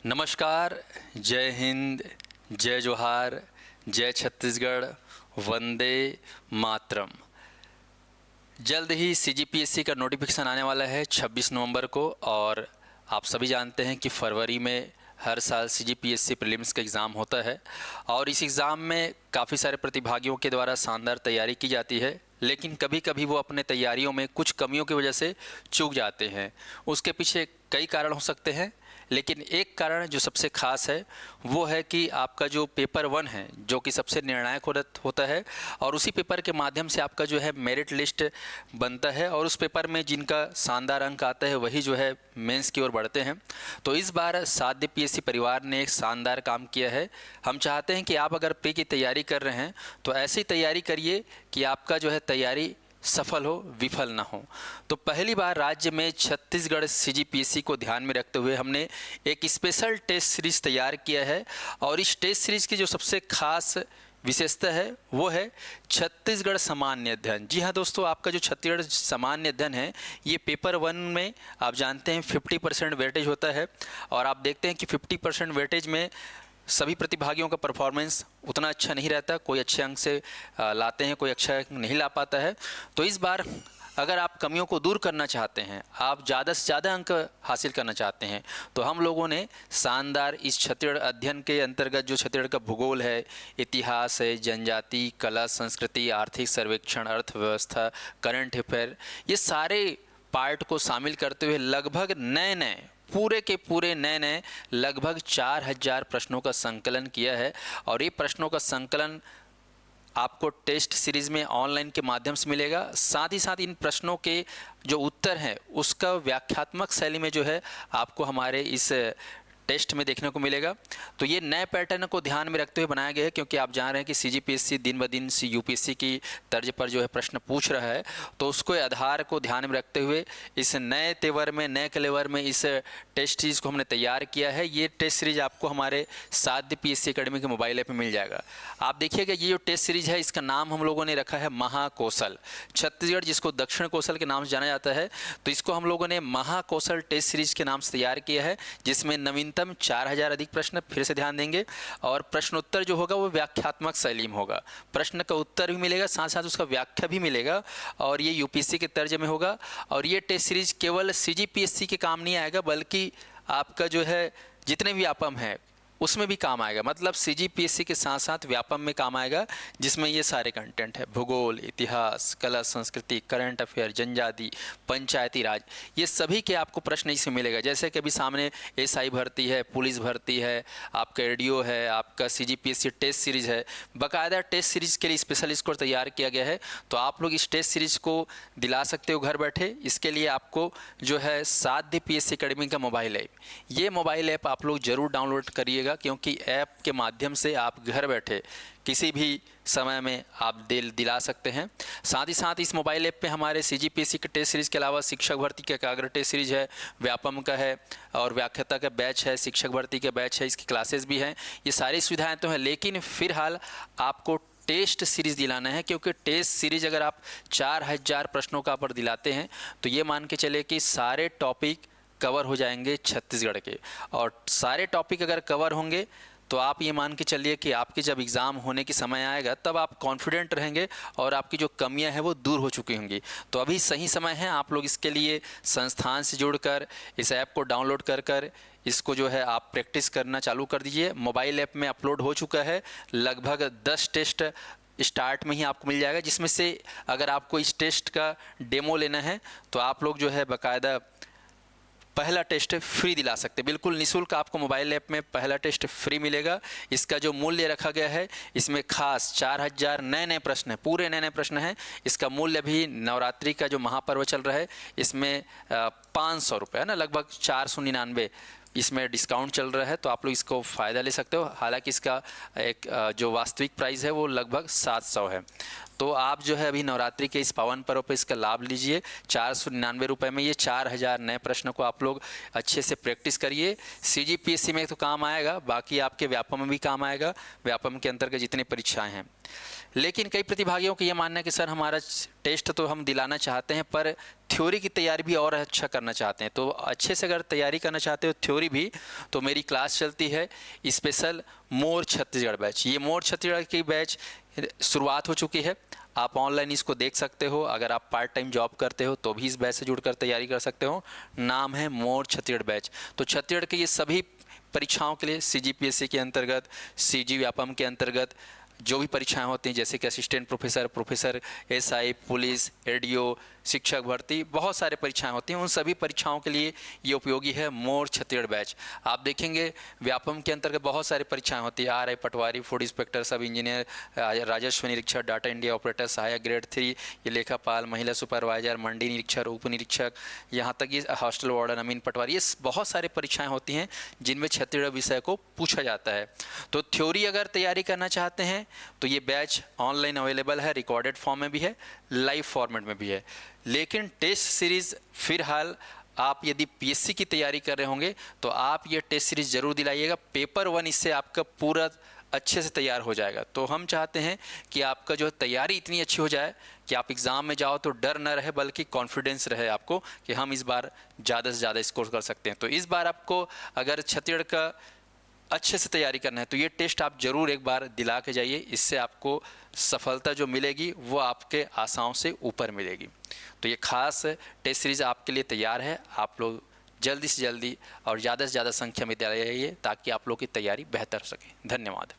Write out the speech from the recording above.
नमस्कार। जय हिंद, जय जोहार, जय छत्तीसगढ़, वंदे मातरम। जल्द ही सीजीपीएससी का नोटिफिकेशन आने वाला है 26 नवंबर को। और आप सभी जानते हैं कि फरवरी में हर साल सीजीपीएससी प्रीलिम्स का एग्ज़ाम होता है और इस एग्ज़ाम में काफ़ी सारे प्रतिभागियों के द्वारा शानदार तैयारी की जाती है, लेकिन कभी कभी वो अपने तैयारियों में कुछ कमियों की वजह से चूक जाते हैं। उसके पीछे कई कारण हो सकते हैं, लेकिन एक कारण जो सबसे खास है वो है कि आपका जो पेपर 1 है, जो कि सबसे निर्णायक होता है, और उसी पेपर के माध्यम से आपका जो है मेरिट लिस्ट बनता है और उस पेपर में जिनका शानदार अंक आता है वही जो है मेंस की ओर बढ़ते हैं। तो इस बार साध्य पीएससी परिवार ने एक शानदार काम किया है। हम चाहते हैं कि आप अगर प्री की तैयारी कर रहे हैं तो ऐसी तैयारी करिए कि आपका जो है तैयारी सफल हो, विफल ना हो। तो पहली बार राज्य में छत्तीसगढ़ सीजीपीएससी को ध्यान में रखते हुए हमने एक स्पेशल टेस्ट सीरीज तैयार किया है और इस टेस्ट सीरीज की जो सबसे खास विशेषता है वो है छत्तीसगढ़ सामान्य अध्ययन। जी हाँ दोस्तों, आपका जो छत्तीसगढ़ सामान्य अध्ययन है ये पेपर 1 में आप जानते हैं 50% वेटेज होता है और आप देखते हैं कि 50% वेटेज में सभी प्रतिभागियों का परफॉर्मेंस उतना अच्छा नहीं रहता। कोई अच्छे अंक से लाते हैं, कोई अच्छा अंक नहीं ला पाता है। तो इस बार अगर आप कमियों को दूर करना चाहते हैं, आप ज़्यादा से ज़्यादा अंक हासिल करना चाहते हैं, तो हम लोगों ने शानदार इस छत्तीसगढ़ अध्ययन के अंतर्गत जो छत्तीसगढ़ का भूगोल है, इतिहास है, जनजाति, कला, संस्कृति, आर्थिक सर्वेक्षण, अर्थव्यवस्था, करंट अफेयर, ये सारे पार्ट को शामिल करते हुए लगभग नए पूरे के पूरे नए लगभग 4000 प्रश्नों का संकलन किया है। और ये प्रश्नों का संकलन आपको टेस्ट सीरीज़ में ऑनलाइन के माध्यम से मिलेगा। साथ ही साथ इन प्रश्नों के जो उत्तर हैं उसका व्याख्यात्मक शैली में जो है आपको हमारे इस टेस्ट में देखने को मिलेगा। तो ये नए पैटर्न को ध्यान में रखते हुए बनाया गया है, क्योंकि आप जान रहे हैं कि सीजीपीएससी दिन ब दिन यूपीएससी की तर्ज पर जो है प्रश्न पूछ रहा है। तो उसको आधार को ध्यान में रखते हुए इस नए तेवर में, नए कलेवर में इस टेस्ट सीरीज़ को हमने तैयार किया है। ये टेस्ट सीरीज़ आपको हमारे साध्य पीएससी एकेडमी के मोबाइल ऐप में मिल जाएगा। आप देखिएगा ये जो टेस्ट सीरीज़ है इसका नाम हम लोगों ने रखा है महाकौशल। छत्तीसगढ़ जिसको दक्षिण कौशल के नाम से जाना जाता है, तो इसको हम लोगों ने महाकौशल टेस्ट सीरीज़ के नाम से तैयार किया है, जिसमें नवीनतम 4000 अधिक प्रश्न फिर से ध्यान देंगे और प्रश्नोत्तर जो होगा वो व्याख्यात्मक शैली में होगा। प्रश्न का उत्तर भी मिलेगा, साथ साथ उसका व्याख्या भी मिलेगा और ये यूपीएससी के तर्ज में होगा। और ये टेस्ट सीरीज केवल सीजीपीएससी के काम नहीं आएगा, बल्कि आपका जो है जितने भी व्यापम है उसमें भी काम आएगा। मतलब सीजीपीएससी के साथ साथ व्यापम में काम आएगा, जिसमें ये सारे कंटेंट है, भूगोल, इतिहास, कला, संस्कृति, करंट अफेयर, जनजाति, पंचायती राज, ये सभी के आपको प्रश्न इसमें मिलेगा। जैसे कि अभी सामने एसआई भर्ती है, पुलिस भर्ती है, आपका रेडियो है, आपका सीजीपीएससी टेस्ट सीरीज़ है। बाकायदा टेस्ट सीरीज़ के लिए स्पेशल इसको तैयार किया गया है। तो आप लोग इस टेस्ट सीरीज़ को दिला सकते हो घर बैठे। इसके लिए आपको जो है साध्य पीएससी एकेडमी का मोबाइल ऐप, ये मोबाइल ऐप आप लोग ज़रूर डाउनलोड करिएगा, क्योंकि ऐप के माध्यम से आप घर बैठे किसी भी समय में आप दिला सकते हैं। साथ ही साथ इस मोबाइल ऐप पे हमारे सीजीपीएससी के टेस्ट सीरीज़ के अलावा शिक्षक भर्ती के एकाग्र टेस्ट सीरीज़ है, व्यापम का है और व्याख्याता का बैच है, शिक्षक भर्ती के बैच है, इसकी क्लासेस भी हैं। ये सारी सुविधाएं तो हैं, लेकिन फिलहाल आपको टेस्ट सीरीज़ दिलाना है, क्योंकि टेस्ट सीरीज़ अगर आप 4000 प्रश्नों का पर दिलाते हैं तो ये मान के चले कि सारे टॉपिक कवर हो जाएंगे छत्तीसगढ़ के। और सारे टॉपिक अगर कवर होंगे तो आप ये मान के चलिए कि आपकी जब एग्ज़ाम होने की समय आएगा तब आप कॉन्फिडेंट रहेंगे और आपकी जो कमियां हैं वो दूर हो चुकी होंगी। तो अभी सही समय है, आप लोग इसके लिए संस्थान से जुड़कर इस ऐप को डाउनलोड कर इसको जो है आप प्रैक्टिस करना चालू कर दीजिए। मोबाइल ऐप में अपलोड हो चुका है, लगभग 10 टेस्ट स्टार्ट में ही आपको मिल जाएगा, जिसमें से अगर आपको इस टेस्ट का डेमो लेना है तो आप लोग जो है बाकायदा पहला टेस्ट फ्री दिला सकते हैं। बिल्कुल निःशुल्क आपको मोबाइल ऐप में पहला टेस्ट फ्री मिलेगा। इसका जो मूल्य रखा गया है इसमें खास 4000 नए प्रश्न हैं, पूरे नए प्रश्न हैं। इसका मूल्य भी नवरात्रि का जो महापर्व चल रहा है इसमें 500 रुपये है ना, लगभग 499 इसमें डिस्काउंट चल रहा है। तो आप लोग इसको फ़ायदा ले सकते हो। हालांकि इसका एक जो वास्तविक प्राइस है वो लगभग 700 है। तो आप जो है अभी नवरात्रि के इस पावन पर्व पर इसका लाभ लीजिए। 499 रुपये में ये 4000 नए प्रश्न को आप लोग अच्छे से प्रैक्टिस करिए। CGPSC में तो काम आएगा, बाकी आपके व्यापम में भी काम आएगा। व्यापम के अंतर्गत जितनी परीक्षाएं हैं, लेकिन कई प्रतिभागियों का ये मानना है कि सर हमारा टेस्ट तो हम दिलाना चाहते हैं पर थ्योरी की तैयारी भी और अच्छा करना चाहते हैं। तो अच्छे से अगर तैयारी करना चाहते हो थ्योरी भी, तो मेरी क्लास चलती है स्पेशल मोर छत्तीसगढ़ बैच। ये मोर छत्तीसगढ़ की बैच शुरुआत हो चुकी है। आप ऑनलाइन इसको देख सकते हो। अगर आप पार्ट टाइम जॉब करते हो तो भी इस बैच से जुड़कर तैयारी कर सकते हो। नाम है मोर छत्तीसगढ़ बैच। तो छत्तीसगढ़ के ये सभी परीक्षाओं के लिए CGPSC के अंतर्गत, CG व्यापम के अंतर्गत जो भी परीक्षाएं होती हैं, जैसे कि assistant professor, professor SI, police, ADO, शिक्षक भर्ती, बहुत सारे परीक्षाएं होती हैं। उन सभी परीक्षाओं के लिए ये उपयोगी है मोर छत्तीसगढ़ बैच। आप देखेंगे व्यापम के अंतर्गत बहुत सारी परीक्षाएं होती है। RI पटवारी, फूड इंस्पेक्टर, सब इंजीनियर, राजस्व निरीक्षक, डाटा इंडिया ऑपरेटर, सहायक ग्रेड 3, ये लेखापाल, महिला सुपरवाइजर, मंडी निरीक्षक, उप निरीक्षक, यहाँ तक ये हॉस्टल वार्डन, अमीन पटवारी, ये बहुत सारे परीक्षाएँ होती हैं जिनमें छत्तीसगढ़ विषय को पूछा जाता है। तो थ्योरी अगर तैयारी करना चाहते हैं तो ये बैच ऑनलाइन अवेलेबल है, रिकॉर्डेड फॉर्म में भी है, लाइव फॉर्मेट में भी है। लेकिन टेस्ट सीरीज़ फिलहाल आप यदि PSC की तैयारी कर रहे होंगे तो आप ये टेस्ट सीरीज़ ज़रूर दिलाइएगा। पेपर 1 इससे आपका पूरा अच्छे से तैयार हो जाएगा। तो हम चाहते हैं कि आपका जो तैयारी इतनी अच्छी हो जाए कि आप एग्ज़ाम में जाओ तो डर न रहे, बल्कि कॉन्फिडेंस रहे आपको कि हम इस बार ज़्यादा से ज़्यादा स्कोर कर सकते हैं। तो इस बार आपको अगर छत्तीसगढ़ का अच्छे से तैयारी करना है तो ये टेस्ट आप ज़रूर एक बार दिला के जाइए। इससे आपको सफलता जो मिलेगी वो आपके आशाओं से ऊपर मिलेगी। तो ये खास टेस्ट सीरीज़ आपके लिए तैयार है। आप लोग जल्दी से जल्दी और ज़्यादा से ज़्यादा संख्या में दिलाइए ताकि आप लोग की तैयारी बेहतर हो सके। धन्यवाद।